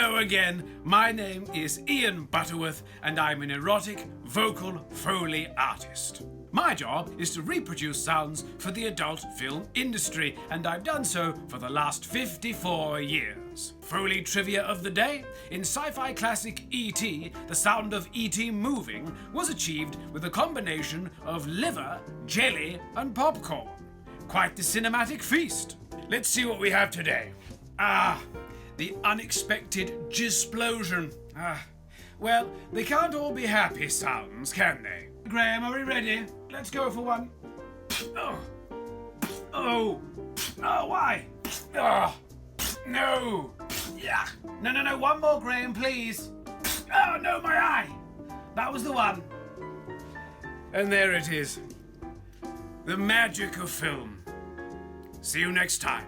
Hello again, my name is Ian Butterworth and I'm an erotic vocal Foley artist. My job is to reproduce sounds for the adult film industry, and I've done so for the last 54 years. Foley trivia of the day: in sci-fi classic E.T., the sound of E.T. moving was achieved with a combination of liver, jelly and popcorn. Quite the cinematic feast. Let's see what we have today. The unexpected jizzplosion. Well, they can't all be happy sounds, can they? Graham, are we ready? Let's go for one. Oh, why? No. Yeah. No, one more, Graham, please. Oh, no, my eye. That was the one. And there it is. The magic of film. See you next time.